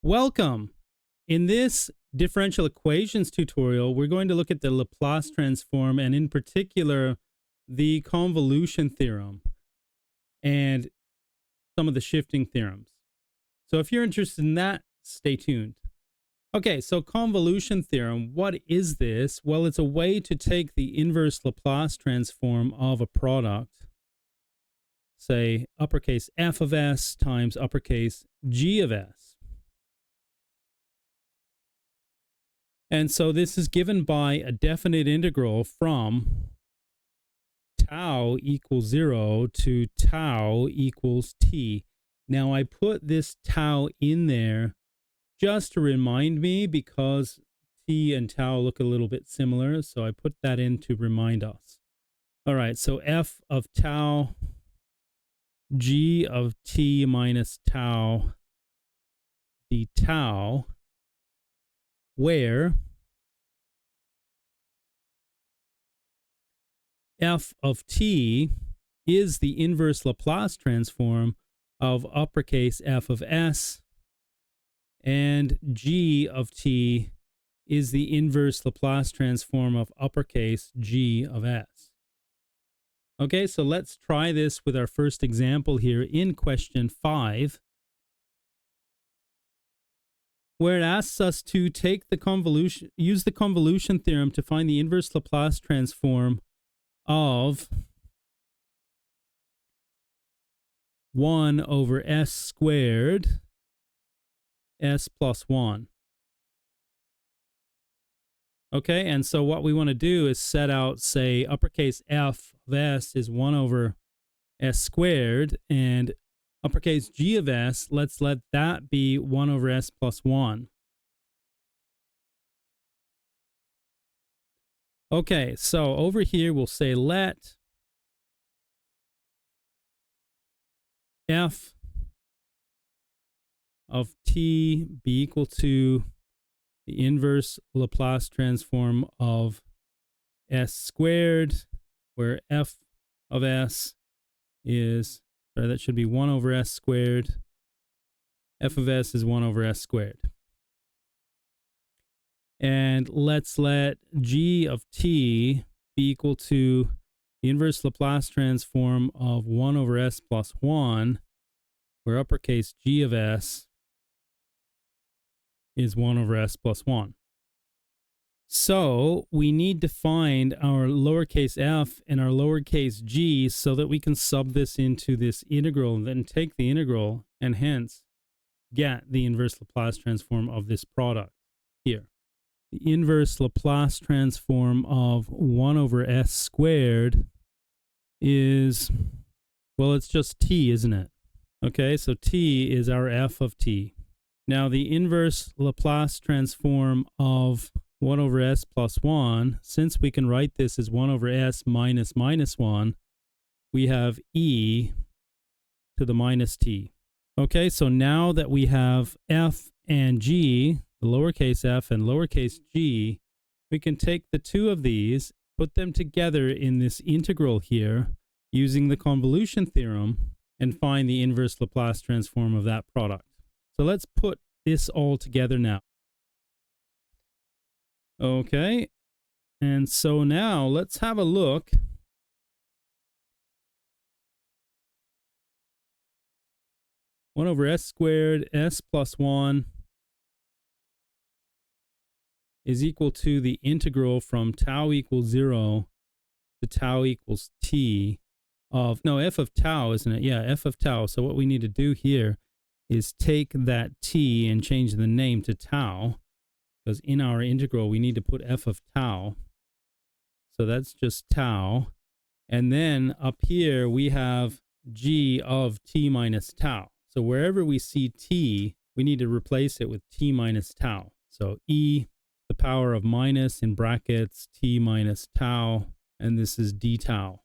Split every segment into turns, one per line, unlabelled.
Welcome! In this differential equations tutorial, we're going to look at the Laplace transform and in particular the convolution theorem and some of the shifting theorems. So if you're interested in that, stay tuned. Okay, so convolution theorem, what is this? Well, it's a way to take the inverse Laplace transform of a product, say uppercase f of s times uppercase g of s. And so this is given by a definite integral from tau equals 0 to tau equals t. Now I put this tau in there just to remind me because t and tau look a little bit similar. So I put that in to remind us. All right, so f of tau, g of t minus tau d tau, where f of t is the inverse Laplace transform of uppercase f of s, and g of t is the inverse Laplace transform of uppercase g of s. Okay, so let's try this with our first example here in question 5. Where it asks us to take the convolution, use the convolution theorem to find the inverse Laplace transform of 1 over s squared s plus 1. Okay, and so what we want to do is set out, say, uppercase f of s is 1 over s squared, and uppercase g of s, let's let that be 1 over s plus 1. Okay, so over here we'll say let f of t be equal to the inverse Laplace transform of s squared, where f of s is, sorry, that should be 1 over s squared. F of s is 1 over s squared. And let's let g of t be equal to the inverse Laplace transform of 1 over s plus 1, where uppercase g of s is 1 over s plus 1. So we need to find our lowercase f and our lowercase g so that we can sub this into this integral and then take the integral and hence get the inverse Laplace transform of this product here. The inverse Laplace transform of 1 over s squared is, well, it's just t, isn't it? Okay, so t is our f of t. Now the inverse Laplace transform of 1 over s plus 1, since we can write this as 1 over s minus minus 1, we have e to the minus t. Okay, so now that we have f and g, the lowercase f and lowercase g, we can take the two of these, put them together in this integral here using the convolution theorem and find the inverse Laplace transform of that product. So let's put this all together now. Okay, and so now let's have a look. One over s squared s plus 1 is equal to the integral from tau equals 0 to tau equals t of, no, f of tau, isn't it? Yeah, f of tau. So what we need to do here is take that t and change the name to tau, because in our integral we need to put f of tau. So that's just tau. And then up here we have g of t minus tau. So wherever we see t, we need to replace it with t minus tau. So e the power of minus in brackets t minus tau, and this is d tau.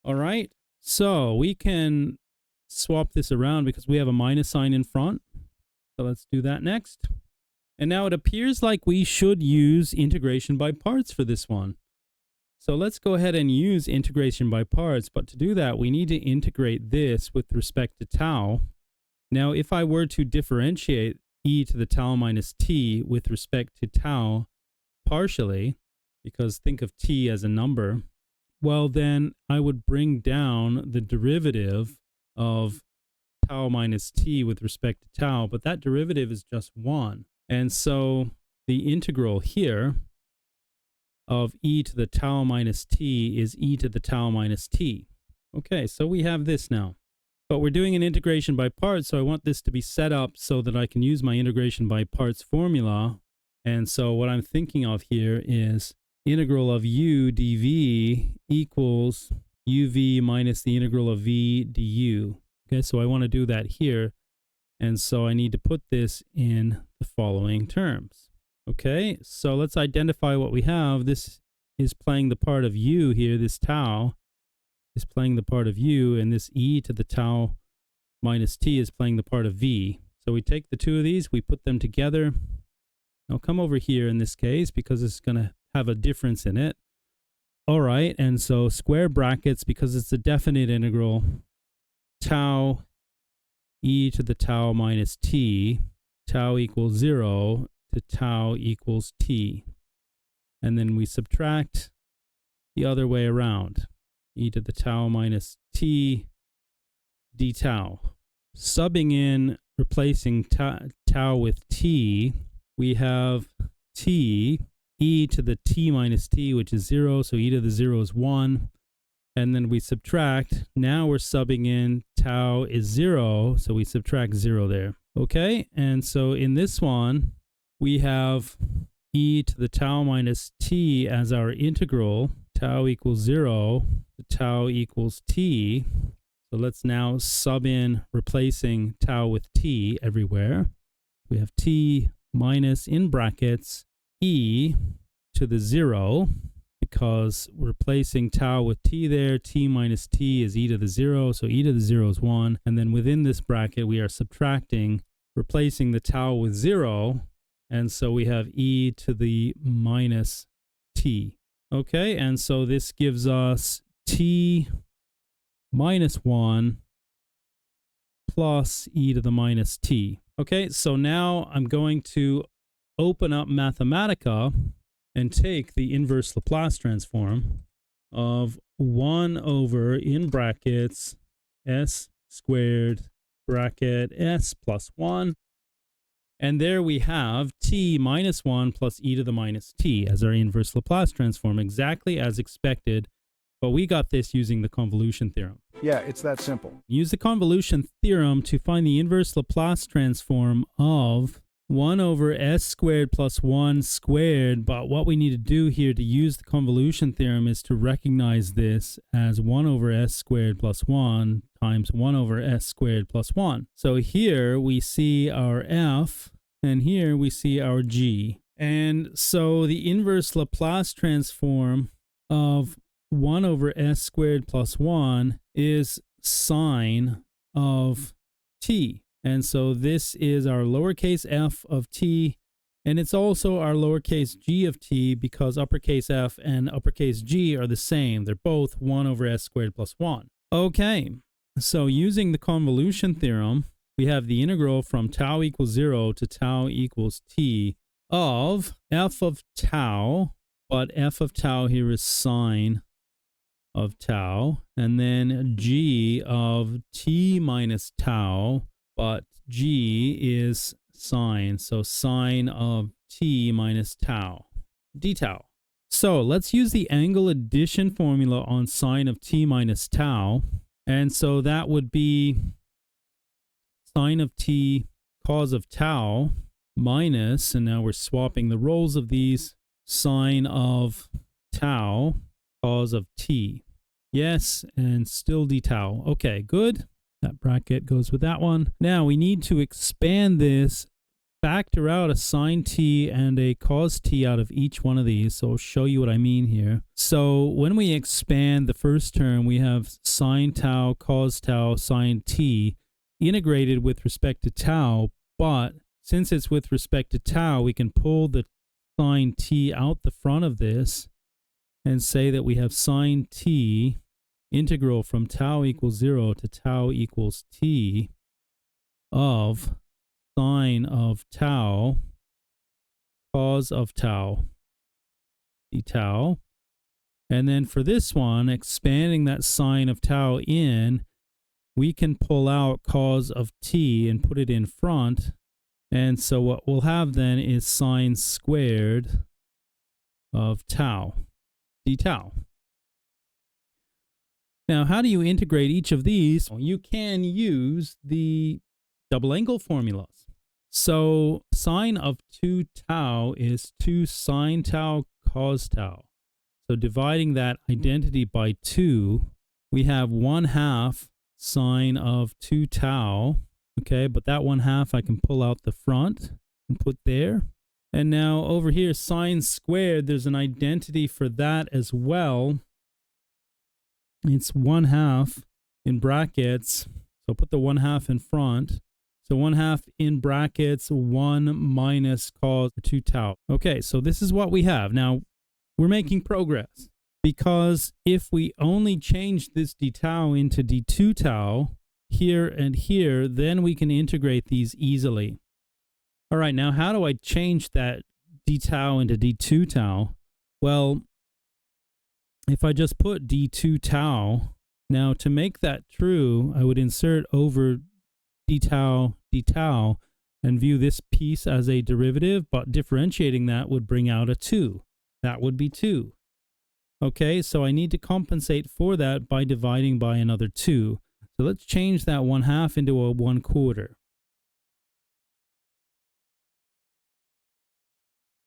All right, so we can swap this around because we have a minus sign in front. So let's do that next. And now it appears like we should use integration by parts for this one. So let's go ahead and use integration by parts, but to do that, we need to integrate this with respect to tau. Now, if I were to differentiate e to the tau minus t with respect to tau partially, because think of t as a number, well, then I would bring down the derivative of tau minus t with respect to tau, but that derivative is just 1. And so the integral here of e to the tau minus t is e to the tau minus t. Okay, so we have this now. But we're doing an integration by parts, so I want this to be set up so that I can use my integration by parts formula. And so what I'm thinking of here is integral of u dv equals uv minus the integral of v du. Okay, so I want to do that here. And so I need to put this in the following terms. Okay, so let's identify what we have. This is playing the part of u here, this tau is playing the part of u, and this e to the tau minus t is playing the part of v. So we take the two of these, we put them together. I'll come over here in this case because it's going to have a difference in it. All right, and so square brackets, because it's a definite integral, tau e to the tau minus t, tau equals 0 to tau equals t. And then we subtract the other way around, e to the tau minus t d tau. Subbing in, replacing tau with t, we have t, e to the t minus t, which is 0, so e to the 0 is 1. And then we subtract, now we're subbing in tau is 0, so we subtract 0 there. Okay, and so in this one, we have e to the tau minus t as our integral, tau equals 0 to tau equals t. So let's now sub in replacing tau with t everywhere. We have t minus, in brackets, e to the 0, because we're replacing tau with t there. T minus t is e to the 0, so e to the 0 is 1. And then within this bracket, we are subtracting, replacing the tau with 0, and so we have e to the minus t. Okay, and so this gives us t minus 1 plus e to the minus t. Okay, so now I'm going to open up Mathematica and take the inverse Laplace transform of 1 over, in brackets, s squared bracket s plus 1. And there we have t minus 1 plus e to the minus t as our inverse Laplace transform, exactly as expected. But we got this using the convolution theorem.
Yeah, it's that simple.
Use the convolution theorem to find the inverse Laplace transform of 1 over s squared plus 1 squared. But what we need to do here to use the convolution theorem is to recognize this as 1 over s squared plus 1 times 1 over s squared plus 1. So here we see our f, and here we see our g. And so the inverse Laplace transform of 1 over s squared plus 1 is sine of t. And so this is our lowercase f of t, and it's also our lowercase g of t, because uppercase f and uppercase g are the same. They're both 1 over s squared plus 1. Okay, so using the convolution theorem, we have the integral from tau equals 0 to tau equals t of f of tau, but f of tau here is sine of tau, and then g of t minus tau, but g is sine, so sine of t minus tau, d tau. So let's use the angle addition formula on sine of t minus tau, and so that would be sine of t cos of tau minus, and now we're swapping the roles of these, sine of tau cos of t. Yes, and still d tau. Okay, good. That bracket goes with that one. Now we need to expand this, factor out a sine t and a cos t out of each one of these. So I'll show you what I mean here. So when we expand the first term, we have sine tau, cos tau, sine t integrated with respect to tau. But since it's with respect to tau, we can pull the sine t out the front of this. and say that we have sine t integral from tau equals 0 to tau equals t of sine of tau cos of tau d tau. And then for this one, expanding that sine of tau in, we can pull out cos of t and put it in front. And so what we'll have then is sine squared of tau d tau. Now, how do you integrate each of these? You can use the double angle formulas. So sine of 2 tau is 2 sine tau cos tau. So dividing that identity by 2, we have 1/2 sine of 2 tau. Okay, but that 1/2 I can pull out the front and put there. And now over here, sine squared, there's an identity for that as well. It's 1/2 in brackets. So put the 1/2 in front. So 1/2 in brackets, 1 minus cos 2 tau. Okay, so this is what we have. Now, we're making progress, because if we only change this d tau into d2 tau here and here, then we can integrate these easily. All right, now how do I change that d tau into d2 tau? Well, if I just put d2 tau, now to make that true, I would insert over d tau, and view this piece as a derivative, but differentiating that would bring out a 2. That would be 2. Okay, so I need to compensate for that by dividing by another 2. So let's change that 1/2 into a 1/4.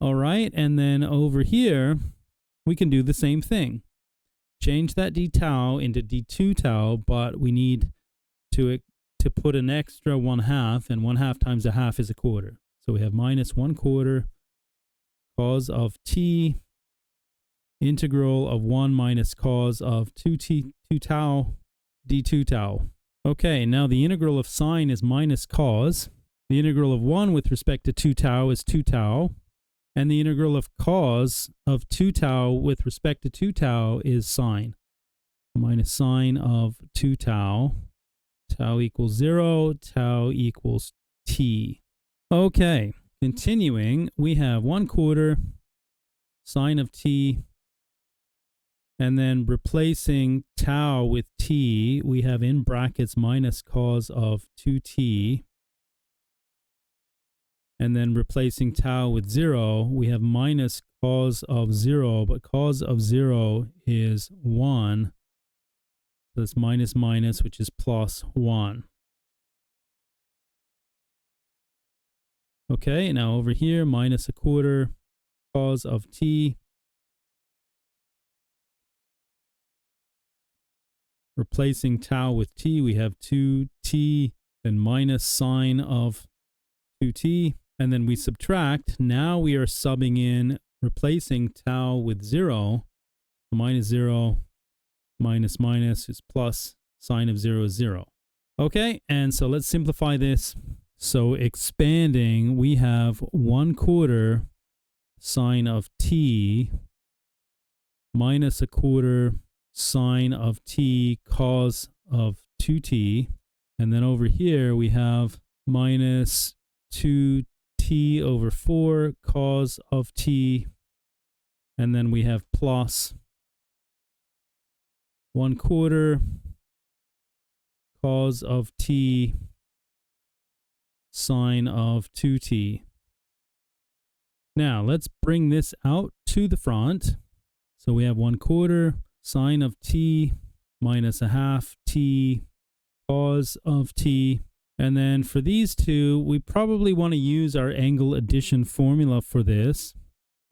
All right, and then over here, we can do the same thing. Change that d tau into d2 tau, but we need to put an extra 1/2, and 1/2 times 1/2 is 1/4. So we have minus 1/4 cos of t integral of 1 minus cos of 2 tau d2 tau. Okay, now the integral of sine is minus cos. The integral of 1 with respect to 2 tau is 2 tau. And the integral of cos of 2 tau with respect to 2 tau is sine. Minus sine of 2 tau. Tau equals 0. Tau equals t. Okay, continuing, we have 1/4 sine of t. And then replacing tau with t, we have in brackets minus cos of 2t. And then replacing tau with 0, we have minus cos of 0, but cos of 0 is 1. So it's minus minus, which is plus 1. Okay, now over here, minus 1/4 cos of t. Replacing tau with t, we have 2t, then minus sine of 2t, and then we subtract. Now we are subbing in, replacing tau with 0. Minus 0, minus minus is plus, sine of 0 is 0. Okay, and so let's simplify this. So expanding, we have 1/4 sine of t minus 1/4 sine of t cos of 2t. And then over here we have minus 2t over 4 cos of t. And then we have plus 1/4 cos of t sine of 2t. Now let's bring this out to the front. So we have 1/4 sine of t minus 1/2 t cos of t. And then for these two, we probably want to use our angle addition formula for this.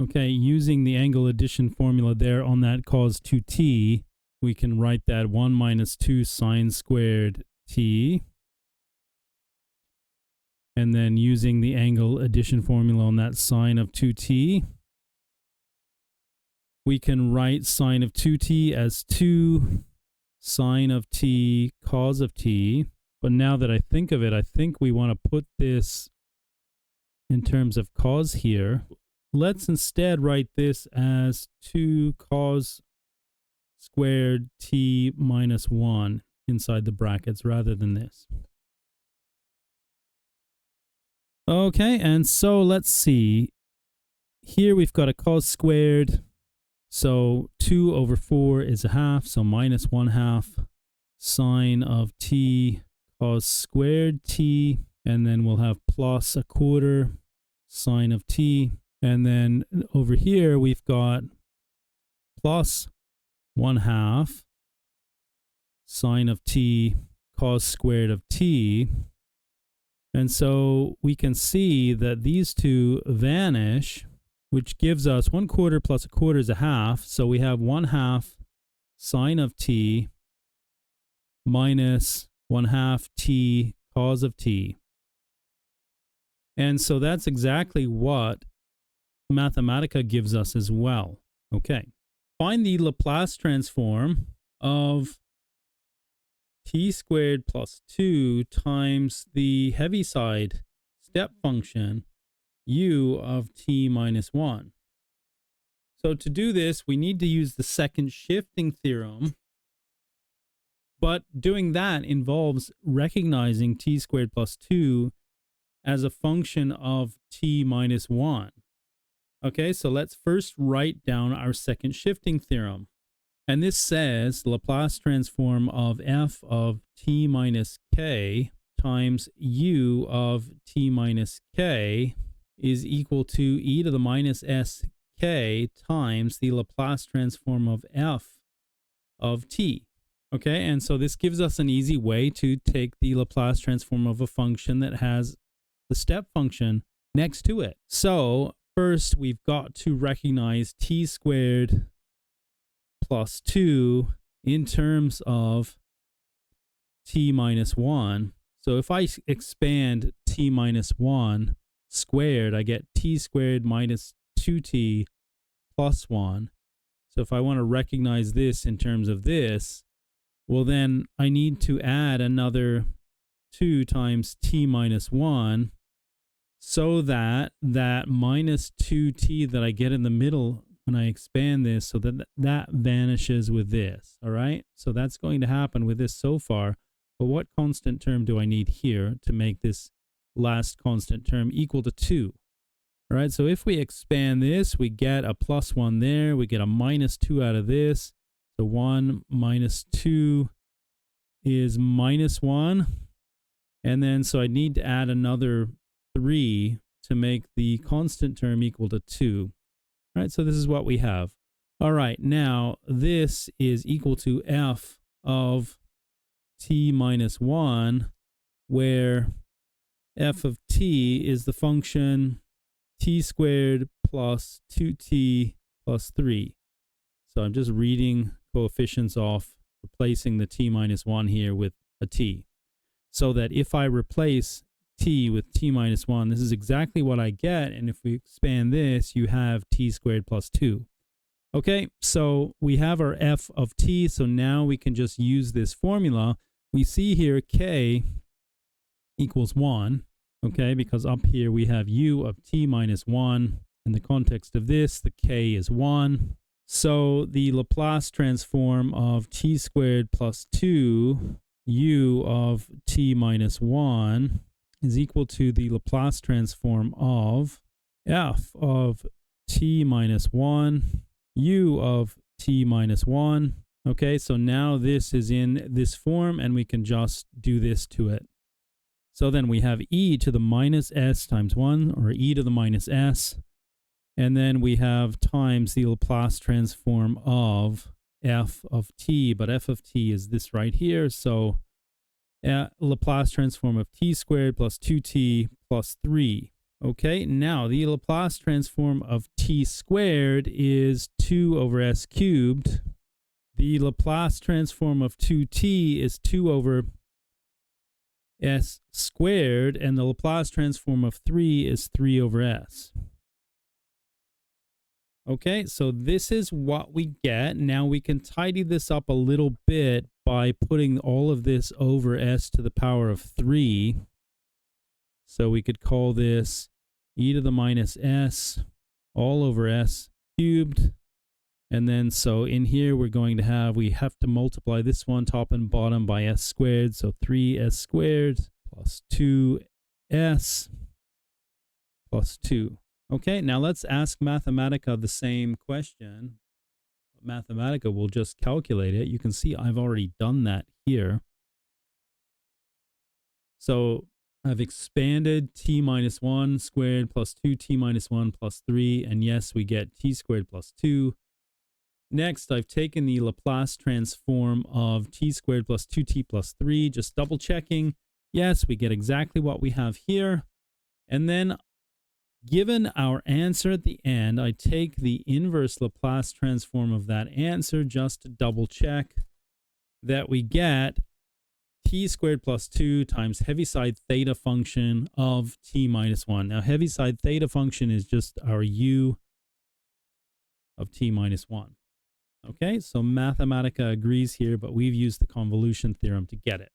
Okay, using the angle addition formula there on that cos 2t, we can write that 1 minus 2 sine squared t. And then using the angle addition formula on that sine of 2t, we can write sine of 2t as 2 sine of t cos of t. But now that I think of it, I think we want to put this in terms of cos here. let's instead write this as 2 cos squared t minus 1 inside the brackets rather than this. Okay, and so let's see. Here we've got a cos squared. So 2 over 4 is a half, so minus 1/2 sine of t cos squared t, and then we'll have plus 1/4 sine of t, and then over here we've got plus 1/2 sine of t cos squared of t. And so we can see that these two vanish, which gives us 1/4 plus 1/4 is a half. So we have 1/2 sine of t minus 1/2 t cos of t. And so that's exactly what Mathematica gives us as well. Okay. Find the Laplace transform of t squared plus 2 times the Heaviside step function u of t minus 1. So to do this, we need to use the second shifting theorem, but doing that involves recognizing t squared plus 2 as a function of t minus 1. Okay, so let's first write down our second shifting theorem. And this says Laplace transform of f of t minus k times u of t minus k is equal to e to the minus sk times the Laplace transform of f of t. Okay, and so this gives us an easy way to take the Laplace transform of a function that has the step function next to it. So first we've got to recognize t squared plus 2 in terms of t minus 1. So if I expand t minus 1 squared, I get t squared minus 2t plus 1. So if I want to recognize this in terms of this, well then I need to add another 2 times t minus 1 so that that minus 2t that I get in the middle when I expand this, so that vanishes with this. All right, so that's going to happen with this so far. But what constant term do I need here to make this last constant term equal to 2? All right, so if we expand this, we get a plus 1 there. We get a minus 2 out of this. So 1 minus 2 is minus 1. And then so I need to add another 3 to make the constant term equal to 2. All right, so this is what we have. All right, now this is equal to f of t minus 1, where f of t is the function t squared plus 2t plus 3. So I'm just reading coefficients off, replacing the t minus 1 here with a t. So that if I replace t with t minus 1, this is exactly what I get. And if we expand this, you have t squared plus 2. Okay, so we have our f of t. So now we can just use this formula. We see here k equals 1. Okay, because up here we have u of t minus 1. In the context of this, the k is 1. So the Laplace transform of t squared plus 2 u of t minus 1 is equal to the Laplace transform of f of t minus 1 u of t minus 1. Okay, so now this is in this form and we can just do this to it. So then we have e to the minus s times 1, or e to the minus s. And then we have times the Laplace transform of f of t, but f of t is this right here. So Laplace transform of t squared plus 2t plus 3. Okay, now the Laplace transform of t squared is 2 over s cubed. The Laplace transform of 2t is 2 over s squared, and the Laplace transform of 3 is 3 over s. Okay, so this is what we get. Now we can tidy this up a little bit by putting all of this over s to the power of 3. So we could call this e to the minus s all over s cubed. And then so in here we're going to have, we have to multiply this one top and bottom by s squared. So 3s squared plus 2s plus 2. Okay, now let's ask Mathematica the same question. Mathematica will just calculate it. You can see I've already done that here. So I've expanded t minus 1 squared plus 2t minus 1 plus 3. And yes, we get t squared plus 2. Next, I've taken the Laplace transform of t squared plus 2t plus 3, just double checking. Yes, we get exactly what we have here. And then, given our answer at the end, I take the inverse Laplace transform of that answer just to double check that we get t squared plus 2 times Heaviside theta function of t minus 1. Now, Heaviside theta function is just our u of t minus 1. Okay, so Mathematica agrees here, but we've used the convolution theorem to get it.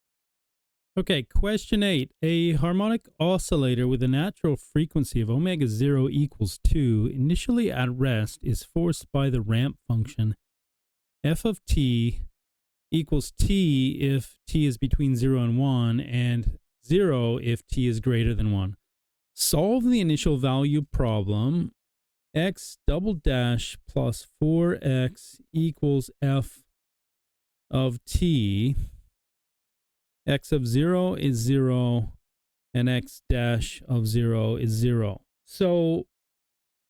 Okay, question 8. A harmonic oscillator with a natural frequency of omega 0 equals 2, initially at rest, is forced by the ramp function f of t equals t if t is between 0 and 1, and 0 if t is greater than 1. Solve the initial value problem. X double dash plus 4x equals f of t. X of 0 is 0 and x dash of 0 is 0. So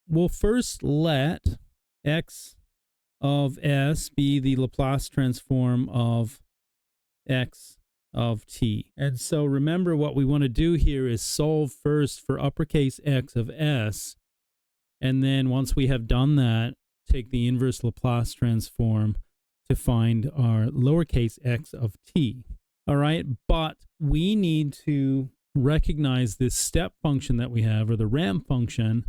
we'll first let x of s be the Laplace transform of x of t. And so remember, what we want to do here is solve first for uppercase X of s. And then once we have done that, take the inverse Laplace transform to find our lowercase x of t. All right, but we need to recognize this step function that we have, or the ramp function,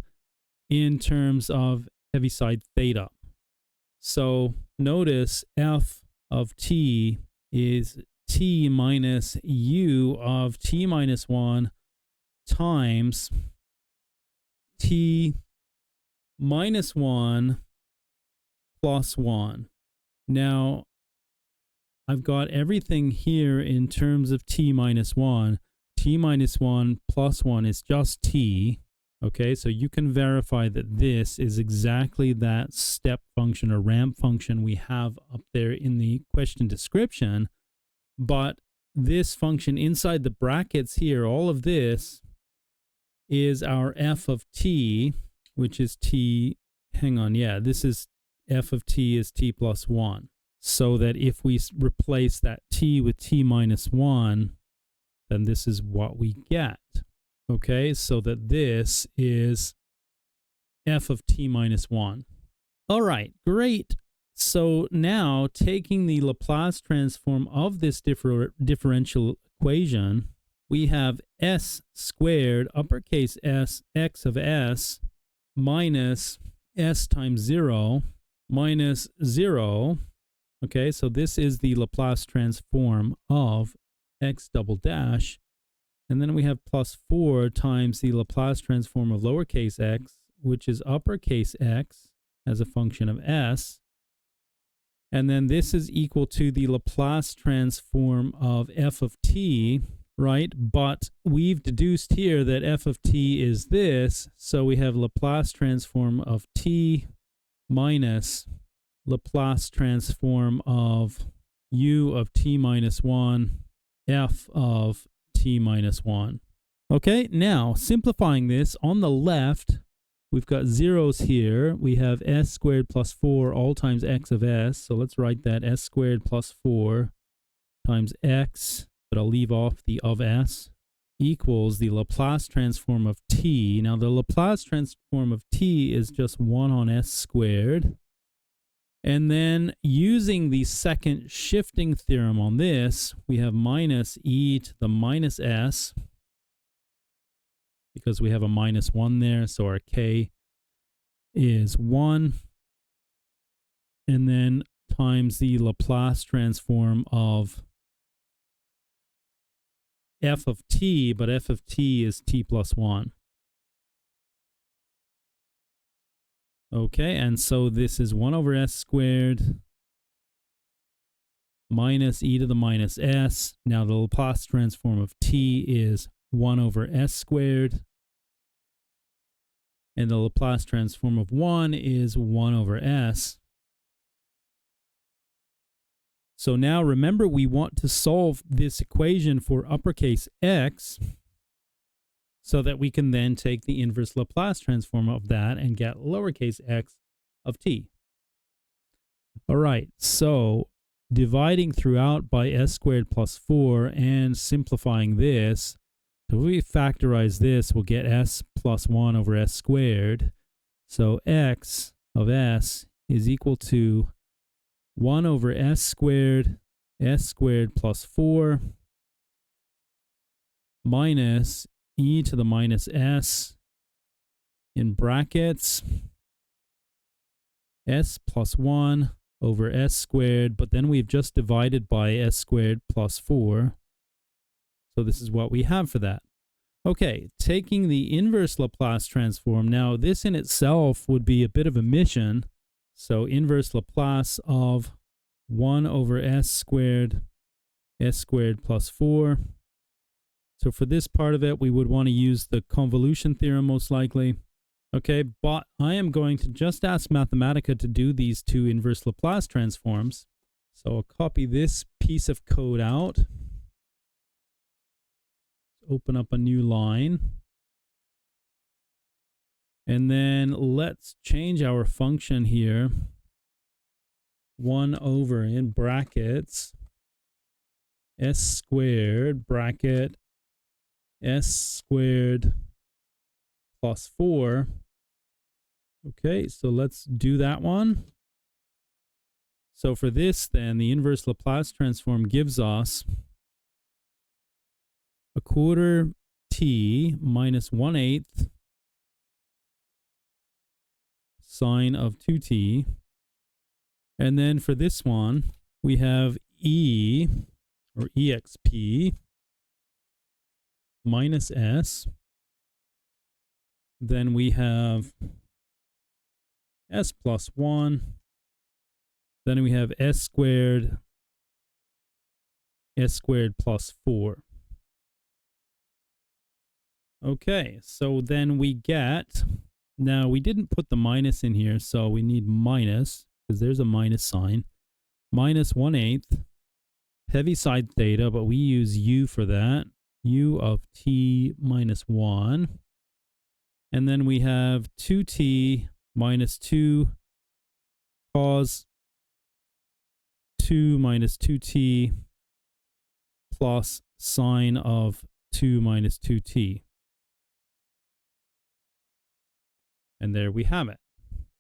in terms of Heaviside theta. So notice f of t is t minus u of t minus 1 times t minus 1 plus 1. Now, I've got everything here in terms of t minus 1. T minus 1 plus 1 is just t. Okay, so you can verify that this is exactly that step function or ramp function we have up there in the question description. But this function inside the brackets here, all of this is our f of t, which is t, hang on, yeah, this is f of t is t plus 1. So that if we replace that t with t minus 1, then this is what we get. Okay, so that this is f of t minus 1. All right, great. So now, taking the Laplace transform of this differential equation, we have s squared, uppercase S, x of s, minus s times 0, minus 0. Okay, so this is the Laplace transform of x double dash. And then we have plus 4 times the Laplace transform of lowercase x, which is uppercase x as a function of s. And then this is equal to the Laplace transform of f of t, right? But we've deduced here that f of t is this. So we have Laplace transform of t minus Laplace transform of u of t minus 1, f of t minus 1. Okay, now simplifying this, on the left, we've got zeros here. We have s squared plus 4 all times x of s. So let's write that s squared plus 4 times x, but I'll leave off the of s, equals the Laplace transform of t. Now the Laplace transform of t is just 1 on s squared. And then using the second shifting theorem on this, we have minus e to the minus s, because we have a minus 1 there, so our k is 1. And then times the Laplace transform of f of t, but f of t is t plus 1. Okay, and so this is 1 over s squared minus e to the minus s. Now the Laplace transform of t is 1 over s squared. And the Laplace transform of 1 is 1 over s. So now remember, we want to solve this equation for uppercase x so that we can then take the inverse Laplace transform of that and get lowercase x of t. All right, so dividing throughout by s squared plus 4 and simplifying this, so if we factorize this, we'll get s plus 1 over s squared. So x of s is equal to 1 over s squared plus 4 minus e to the minus s in brackets s plus 1 over s squared, but then we've just divided by s squared plus 4. So this is what we have for that. Okay, taking the inverse Laplace transform, now this in itself would be a bit of a mission. So inverse Laplace of 1 over s squared plus 4. So for this part of it, we would want to use the convolution theorem most likely. Okay, but I am going to just ask Mathematica to do these two inverse Laplace transforms. So I'll copy this piece of code out. Open up a new line. And then let's change our function here. 1 over in brackets s squared bracket s squared plus 4. Okay, so let's do that one. So for this then, the inverse Laplace transform gives us a quarter t minus 1/8 sine of 2t. And then for this one, we have e, or exp, minus s. Then we have s plus 1. Then we have s squared plus 4. Okay, so then we get, now we didn't put the minus in here, so we need minus, because there's a minus sign, minus 1/8 Heaviside theta, but we use u for that, u of t minus 1. And then we have 2t minus 2 cos 2 minus 2t plus sine of 2 minus 2t. And there we have it.